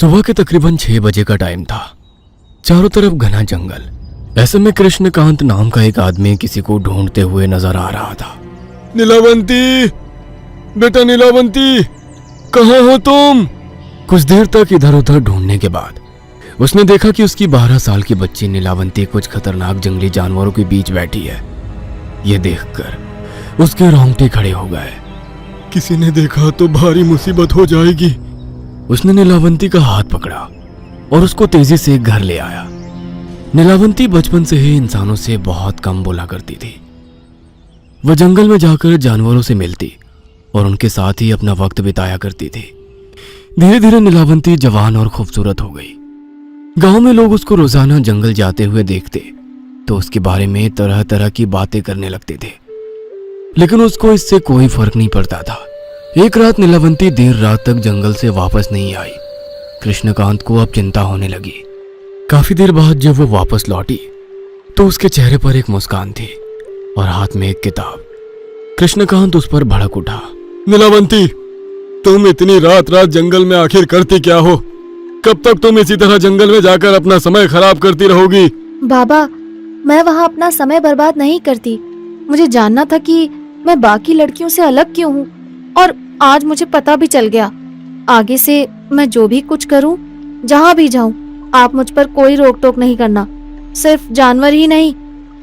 सुबह के तकरीबन 6 बजे का टाइम था। चारों तरफ घना जंगल। ऐसे में कृष्णकांत नाम का एक आदमी किसी को ढूंढते हुए नजर आ रहा था। नीलावंती, बेटा नीलावंती, कहाँ हो तुम? कुछ देर तक इधर उधर ढूंढने के बाद उसने देखा कि उसकी 12 साल की बच्ची नीलावंती कुछ खतरनाक जंगली जानवरों के बीच बैठी है। यह देखकर उसके रोंगटे खड़े हो गए। किसी ने देखा तो भारी मुसीबत हो जाएगी। उसने नीलावंती का हाथ पकड़ा और उसको तेजी से घर ले आया। नीलावंती बचपन से ही इंसानों से बहुत कम बोला करती थी। वह जंगल में जाकर जानवरों से मिलती और उनके साथ ही अपना वक्त बिताया करती थी। धीरे धीरे नीलावंती जवान और खूबसूरत हो गई। गांव में लोग उसको रोजाना जंगल जाते हुए देखते तो उसके बारे में तरह तरह की बातें करने लगते थे, लेकिन उसको इससे कोई फर्क नहीं पड़ता था। एक रात नीलावंती देर रात तक जंगल से वापस नहीं आई। कृष्णकांत को अब चिंता होने लगी। काफी देर बाद जब वो वापस लौटी तो उसके चेहरे पर एक मुस्कान थी और हाथ में एक किताब। कृष्णकांत उस पर भड़क उठा। नीलावंती, तुम इतनी रात रात जंगल में आखिर करती क्या हो? कब तक तुम इसी तरह जंगल में जाकर अपना समय खराब करती रहोगी? बाबा, मैं वहाँ अपना समय बर्बाद नहीं करती। मुझे जानना था कि मैं बाकी लड़कियों से अलग क्यों हूँ, और आज मुझे पता भी चल गया। आगे से मैं जो भी कुछ करूँ, जहाँ भी जाऊँ, आप मुझ पर कोई रोक टोक नहीं करना। सिर्फ जानवर ही नहीं,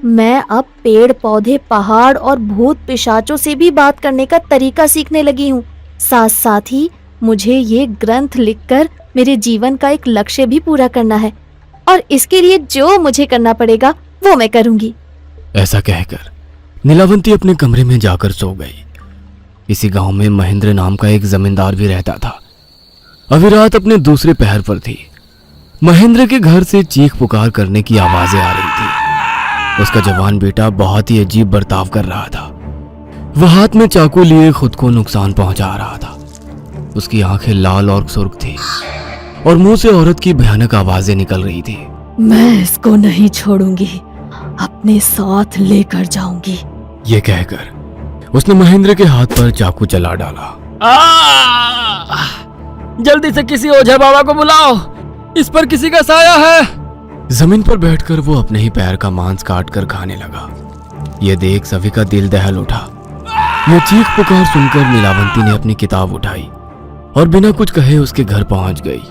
मैं अब पेड़ पौधे, पहाड़ और भूत पिशाचों से भी बात करने का तरीका सीखने लगी हूँ। साथ साथ ही मुझे ये ग्रंथ लिखकर मेरे जीवन का एक लक्ष्य भी पूरा करना है, और इसके लिए जो मुझे करना पड़ेगा वो मैं करूँगी। ऐसा कहकर नीलावंती अपने कमरे में जाकर सो गई। इसी गांव में महेंद्र नाम का एक जमींदार भी रहता था। अभी रात अपने दूसरे पहर पर थी। महेंद्र के घर से चीख पुकार करने की आवाजें आ रही थी। उसका जवान बेटा बहुत ही अजीब बर्ताव कर रहा था। वह हाथ में चाकू लिए खुद को नुकसान पहुंचा रहा था। उसकी आंखें लाल और सुर्ख थी और मुंह से औरत की भयानक आवाजें निकल रही थी। मैं इसको नहीं छोड़ूंगी, अपने साथ लेकर जाऊंगी। ये कहकर उसने महेंद्र के हाथ पर चाकू चला डाला। जल्दी से किसी ओझा बाबा को बुलाओ, इस पर किसी का साया है। जमीन पर बैठकर वो अपने ही पैर का मांस काट कर खाने लगा। यह देख सभी का दिल दहल उठा। यह चीख पुकार सुनकर नीलावंती ने अपनी किताब उठाई और बिना कुछ कहे उसके घर पहुंच गई।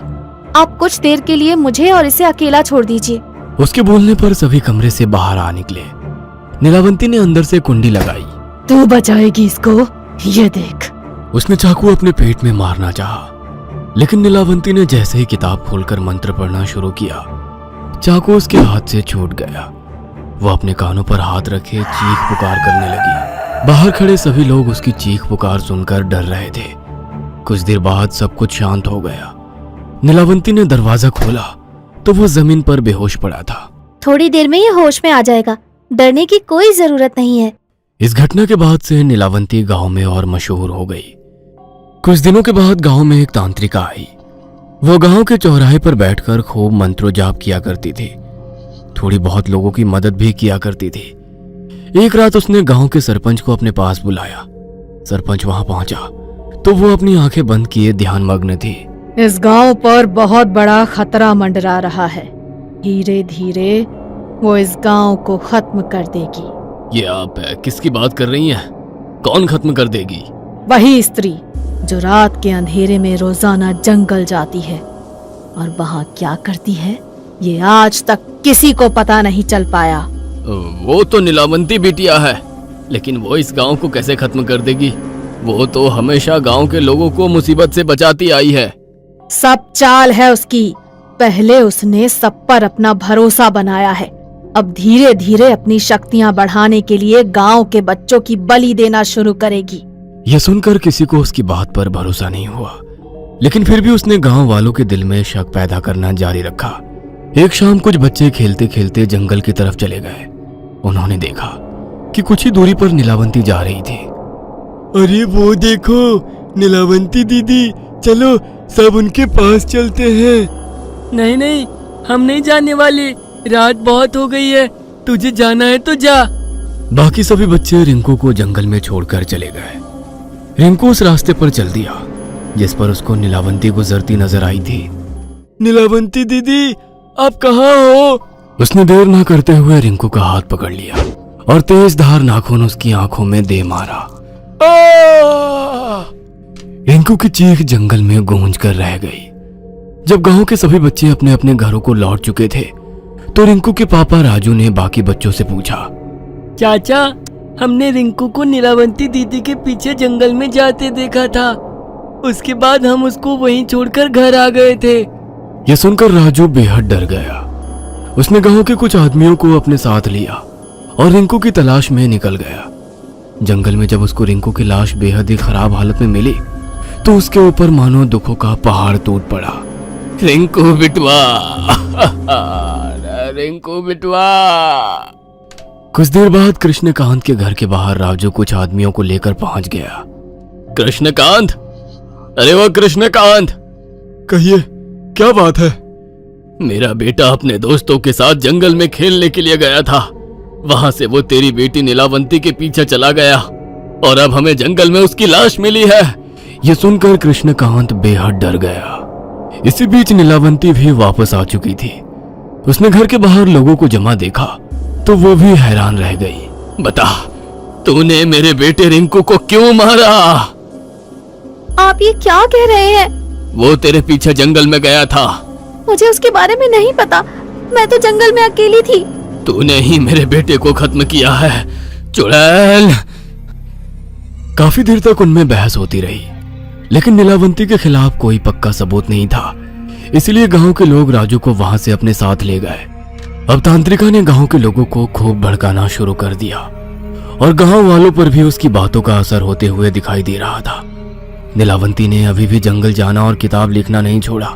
आप कुछ देर के लिए मुझे और इसे अकेला छोड़ दीजिए। उसके बोलने पर सभी कमरे से बाहर आ निकले। नीलावंती ने अंदर से कुंडी लगाई। तू बचाएगी इसको, ये देख। उसने चाकू अपने पेट में मारना चाहा, लेकिन नीलावंती ने जैसे ही किताब खोलकर मंत्र पढ़ना शुरू किया, चाकू उसके हाथ से छूट गया। वो अपने कानों पर हाथ रखे चीख पुकार करने लगी। बाहर खड़े सभी लोग उसकी चीख पुकार सुनकर डर रहे थे। कुछ देर बाद सब कुछ शांत हो गया। नीलावंती ने दरवाजा खोला तो वो जमीन पर बेहोश पड़ा था। थोड़ी देर में ये होश में आ जाएगा, डरने की कोई जरूरत नहीं है। इस घटना के बाद से नीलावंती गांव में और मशहूर हो गई। कुछ दिनों के बाद गांव में एक तांत्रिका आई। वो गांव के चौराहे पर बैठकर खूब मंत्रो जाप किया करती थी। थोड़ी बहुत लोगों की मदद भी किया करती थी। एक रात उसने गांव के सरपंच को अपने पास बुलाया। सरपंच वहां पहुंचा तो वो अपनी आंखें बंद किए ध्यान मग्न थी। इस गांव पर बहुत बड़ा खतरा मंडरा रहा है। धीरे धीरे वो इस गांव को खत्म कर देगी। ये आप किसकी बात कर रही हैं? कौन खत्म कर देगी? वही स्त्री जो रात के अंधेरे में रोजाना जंगल जाती है और वहाँ क्या करती है, ये आज तक किसी को पता नहीं चल पाया। वो तो नीलावंती बिटिया है, लेकिन वो इस गांव को कैसे खत्म कर देगी? वो तो हमेशा गांव के लोगों को मुसीबत से बचाती आई है। सब चाल है उसकी। पहले उसने सब पर अपना भरोसा बनाया है, अब धीरे धीरे अपनी शक्तियां बढ़ाने के लिए गांव के बच्चों की बलि देना शुरू करेगी। यह सुनकर किसी को उसकी बात पर भरोसा नहीं हुआ, लेकिन फिर भी उसने गांव वालों के दिल में शक पैदा करना जारी रखा। एक शाम कुछ बच्चे खेलते खेलते जंगल की तरफ चले गए। उन्होंने देखा कि कुछ ही दूरी पर नीलावंती जा रही थी। अरे वो देखो, नीलावंती दीदी, चलो सब उनके पास चलते हैं। नहीं नहीं, हम नहीं जाने वाले, रात बहुत हो गई है, तुझे जाना है तो जा। बाकी सभी बच्चे रिंकू को जंगल में छोड़कर चले गए। रिंकू उस रास्ते पर चल दिया जिस पर उसको नीलावंती गुजरती नजर आई थी। नीलावंती दीदी, आप कहाँ हो? उसने देर ना करते हुए रिंकू का हाथ पकड़ लिया और तेज धार नाखून उसकी आंखों में दे मारा। रिंकू की चीख जंगल में गूंज कर रह गई। जब गांव के सभी बच्चे अपने अपने घरों को लौट चुके थे तो रिंकू के पापा राजू ने बाकी बच्चों से पूछा, चाचा, हमने रिंकू को नीलावंती दीदी के पीछे जंगल में जाते देखा था। उसके बाद हम उसको वहीं छोड़कर घर आ गए थे। यह सुनकर राजू बेहद डर गया। उसने गांव के कुछ आदमियों को अपने साथ लिया और रिंकू की तलाश में निकल गया। जंगल में जब उसको रिंकू की लाश बेहद ही खराब हालत में मिली तो उसके ऊपर मानो दुखों का पहाड़ टूट पड़ा। रिंकू बिटवा, रिंकू बिटवा। कुछ देर बाद कृष्णकांत के घर के बाहर राजू कुछ आदमियों को लेकर पहुंच गया। कृष्णकांत, अरे वो कृष्णकांत, कहिए क्या बात है? मेरा बेटा अपने दोस्तों के साथ जंगल में खेलने के लिए गया था। वहां से वो तेरी बेटी नीलावंती के पीछे चला गया और अब हमें जंगल में उसकी लाश मिली है। ये सुनकर कृष्णकांत बेहद डर गया। इसी बीच नीलावंती भी वापस आ चुकी थी। उसने घर के बाहर लोगों को जमा देखा तो वो भी हैरान रह गई। बता, तूने मेरे बेटे रिंकू को क्यों मारा? आप ये क्या कह रहे हैं? वो तेरे पीछे जंगल में गया था। मुझे उसके बारे में नहीं पता। मैं तो जंगल में अकेली थी। तूने ही मेरे बेटे को खत्म किया है, चुड़ैल। काफी देर तक उनमें बहस होती रही, लेकिन नीलावंती के खिलाफ कोई पक्का सबूत नहीं था। इसलिए गांव के लोग राजू को वहां से अपने साथ ले गए। अब तांत्रिका ने गांव के लोगों को खूब भड़काना शुरू कर दिया और गांव वालों पर भी उसकी बातों का असर होते हुए दिखाई दे रहा था। नीलावंती ने अभी भी जंगल जाना और किताब लिखना नहीं छोड़ा।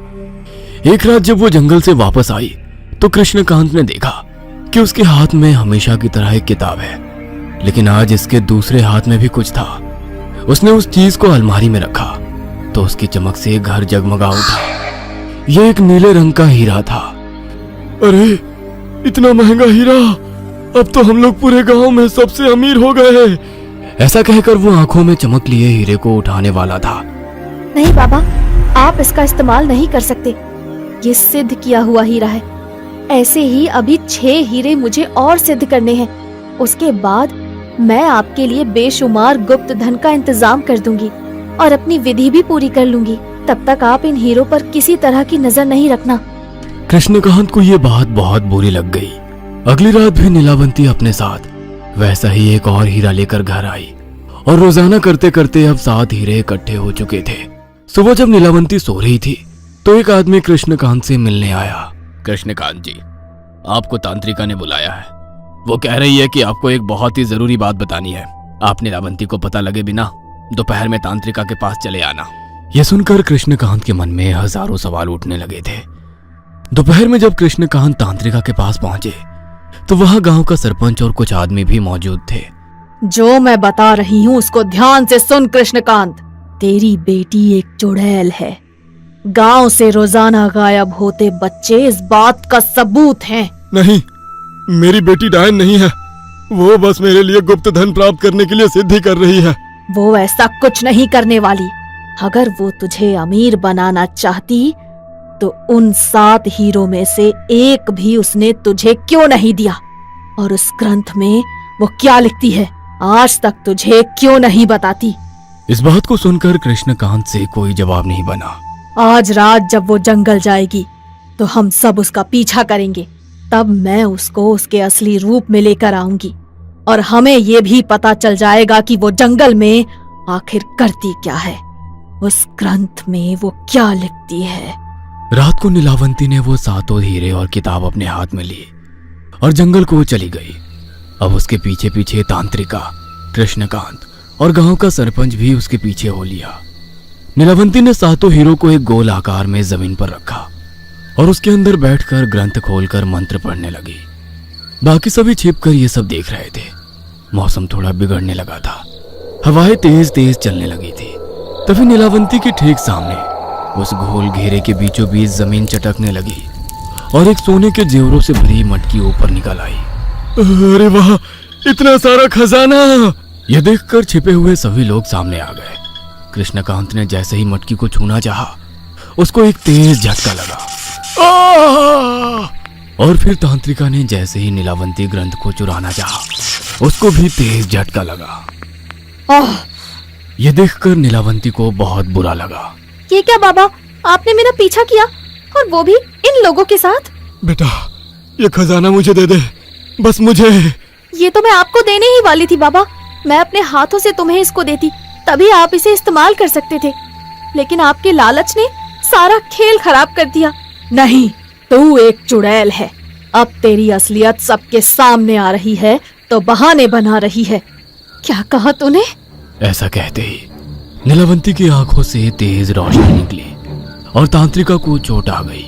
एक रात जब वो जंगल से वापस आई तो कृष्णकांत ने देखा कि उसके हाथ में हमेशा की तरह एक किताब है, लेकिन आज इसके दूसरे हाथ में भी कुछ था। उसने उस चीज को अलमारी में रखा तो उसकी चमक से घर जगमगा उठा। यह एक नीले रंग का हीरा था। अरे, इतना महंगा हीरा! अब तो हम लोग पूरे गांव में सबसे अमीर हो गए। ऐसा कहकर वो आंखों में चमक लिए हीरे को उठाने वाला था। नहीं बाबा, आप इसका इस्तेमाल नहीं कर सकते। ये सिद्ध किया हुआ हीरा है। ऐसे ही अभी 6 हीरे मुझे और सिद्ध करने हैं। उसके बाद मैं आपके लिए बेशुमार गुप्त धन का इंतजाम कर दूंगी और अपनी विधि भी पूरी कर लूंगी। तब तक आप इन हीरों पर किसी तरह की नजर नहीं रखना। कृष्णकांत को ये बात बहुत बुरी लग गई। अगली रात भी नीलावंती अपने साथ वैसा ही एक और हीरा लेकर घर आई और रोजाना करते करते अब 7 हीरे इकट्ठे हो चुके थे। सुबह जब नीलावंती सो रही थी तो एक आदमी कृष्णकांत से मिलने आया। कृष्णकांत जी, आपको तांत्रिका ने बुलाया है। वो कह रही है कि आपको एक बहुत ही जरूरी बात बतानी है। आप नीलावंती को पता लगे बिना दोपहर में तांत्रिका के पास चले आना। यह सुनकर कृष्णकांत के मन में हजारों सवाल उठने लगे थे। दोपहर में जब कृष्णकांत तांत्रिका के पास पहुंचे तो वहां गांव का सरपंच और कुछ आदमी भी मौजूद थे। जो मैं बता रही हूँ उसको ध्यान से सुन कृष्णकांत। तेरी बेटी एक चुड़ैल है। गांव से रोजाना गायब होते बच्चे इस बात का सबूत हैं। नहीं, मेरी बेटी डायन नहीं है। वो बस मेरे लिए गुप्त धन प्राप्त करने के लिए सिद्धि कर रही है। वो ऐसा कुछ नहीं करने वाली। अगर वो तुझे अमीर बनाना चाहती तो उन 7 हीरों में से एक भी उसने तुझे क्यों नहीं दिया? और उस ग्रंथ में वो क्या लिखती है आज तक तुझे क्यों नहीं बताती? इस बात को सुनकर कृष्णकांत से कोई जवाब नहीं बना। आज रात जब वो जंगल जाएगी तो हम सब उसका पीछा करेंगे। तब मैं उसको उसके असली रूप में लेकर आऊंगी और हमें ये भी पता चल जाएगा कि वो जंगल में आखिर करती क्या है, उस ग्रंथ में वो क्या लिखती है। रात को नीलावंती ने वो 7 हीरे और किताब अपने हाथ में ली और जंगल को चली गई। अब उसके पीछे पीछे तांत्रिका, कृष्णकांत और गांव का सरपंच भी उसके पीछे हो लिया। नीलावंती ने 7 हीरों को एक गोल आकार में जमीन पर रखा और उसके अंदर बैठकर ग्रंथ खोलकर मंत्र पढ़ने लगी। बाकी सभी छिपकर ये सब देख रहे थे। मौसम थोड़ा बिगड़ने लगा था। हवाएं तेज तेज चलने लगी थी। तभी नीलावंती के ठीक सामने उस घोल घेरे के बीचों बीच जमीन चटकने लगी और एक सोने के जेवरों से भरी मटकी ऊपर निकल आई। अरे वाह, इतना सारा खजाना! यह देखकर छिपे हुए सभी लोग सामने आ गए। कृष्णकांत ने जैसे ही मटकी को छूना चाहा, उसको एक तेज झटका लगा और फिर तांत्रिका ने जैसे ही नीलावंती ग्रंथ को चुराना चाहा, उसको भी तेज झटका लगा। आह, ये देखकर नीलावंती को बहुत बुरा लगा। ये क्या बाबा, आपने मेरा पीछा किया और वो भी इन लोगों के साथ? बेटा, ये खजाना मुझे दे दे, बस मुझे। ये तो मैं आपको देने ही वाली थी बाबा। मैं अपने हाथों से तुम्हें इसको देती, तभी आप इसे इस्तेमाल कर सकते थे, लेकिन आपके लालच ने सारा खेल खराब कर दिया। नहीं, तू एक चुड़ैल है। अब तेरी असलियत सबके सामने आ रही है तो बहाने बना रही है। क्या कहा तूने? ऐसा कहते ही नीलावंती की आंखों से तेज रोशनी निकली और तांत्रिका को चोट आ गई।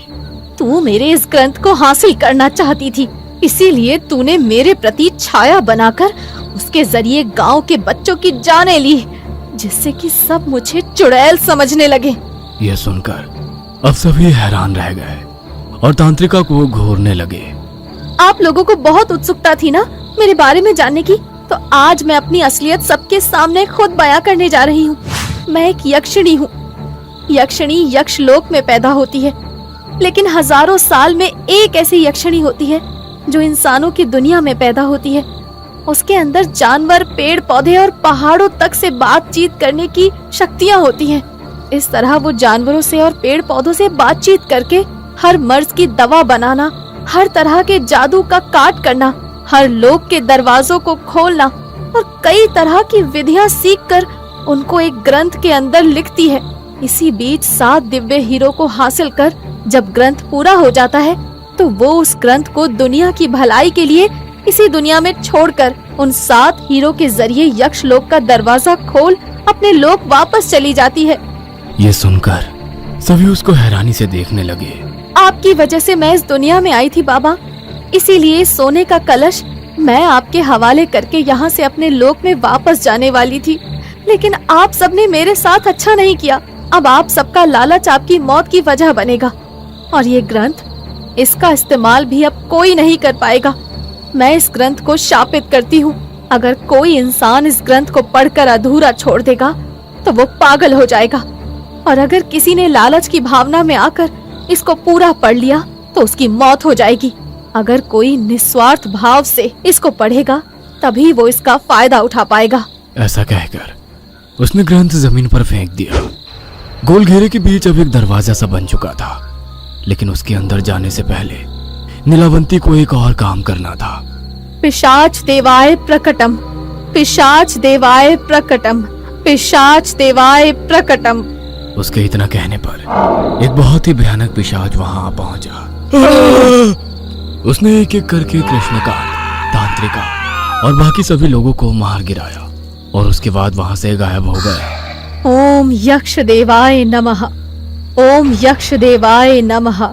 तू मेरे इस ग्रंथ को हासिल करना चाहती थी, इसीलिए तूने मेरे प्रति छाया बनाकर उसके जरिए गांव के बच्चों की जानें ली, जिससे कि सब मुझे चुड़ैल समझने लगे। यह सुनकर अब सभी हैरान रह गए और तांत्रिका को घूरने लगे। आप लोगों को बहुत उत्सुकता थी ना मेरे बारे में जानने की, तो आज मैं अपनी असलियत सबके सामने खुद बयां करने जा रही हूँ। मैं एक यक्षिणी हूँ। यक्षिणी यक्षलोक में पैदा होती है, लेकिन हजारों साल में एक ऐसी यक्षिणी होती है जो इंसानों की दुनिया में पैदा होती है। उसके अंदर जानवर, पेड़ पौधे और पहाड़ों तक से बातचीत करने की शक्तियाँ होती हैं। इस तरह वो जानवरों से और पेड़ पौधों से बातचीत करके हर मर्ज की दवा बनाना, हर तरह के जादू का काट करना, हर लोक के दरवाजों को खोलना और कई तरह की विधियां सीखकर उनको एक ग्रंथ के अंदर लिखती है। इसी बीच 7 दिव्य हीरो को हासिल कर जब ग्रंथ पूरा हो जाता है तो वो उस ग्रंथ को दुनिया की भलाई के लिए इसी दुनिया में छोड़कर उन 7 हीरो के जरिए यक्ष लोक का दरवाजा खोल अपने लोक वापस चली जाती है। ये सुनकर सभी उसको हैरानी से देखने लगे। आपकी वजह से मैं इस दुनिया में आई थी बाबा, इसीलिए सोने का कलश मैं आपके हवाले करके यहाँ से अपने लोक में वापस जाने वाली थी, लेकिन आप सबने मेरे साथ अच्छा नहीं किया। अब आप सबका लालच आपकी मौत की वजह बनेगा और ये ग्रंथ, इसका इस्तेमाल भी अब कोई नहीं कर पाएगा। मैं इस ग्रंथ को शापित करती हूँ। अगर कोई इंसान इस ग्रंथ को पढ़कर अधूरा छोड़ देगा तो वो पागल हो जाएगा, और अगर किसी ने लालच की भावना में आकर इसको पूरा पढ़ लिया तो उसकी मौत हो जाएगी। अगर कोई निस्वार्थ भाव से इसको पढ़ेगा तभी वो इसका फायदा उठा पाएगा। ऐसा कहकर उसने ग्रंथ जमीन पर फेंक दिया। गोल घेरे के बीच अब एक दरवाजा सा बन चुका था, लेकिन उसके अंदर जाने से पहले नीलावंती को एक और काम करना था। पिशाच देवाय प्रकटम, पिशाच देवाय प्रकटम, पिशाच देवाय प्रकटम। उसके इतना कहने पर एक बहुत ही भयानक पिशाच वहां पहुंचा। उसने एक एक करके कृष्णकांत, तांत्रिका और बाकी सभी लोगों को मार गिराया और उसके बाद वहां से गायब हो गया। ओम यक्ष देवाय नमः, ओम यक्ष देवाय नमः।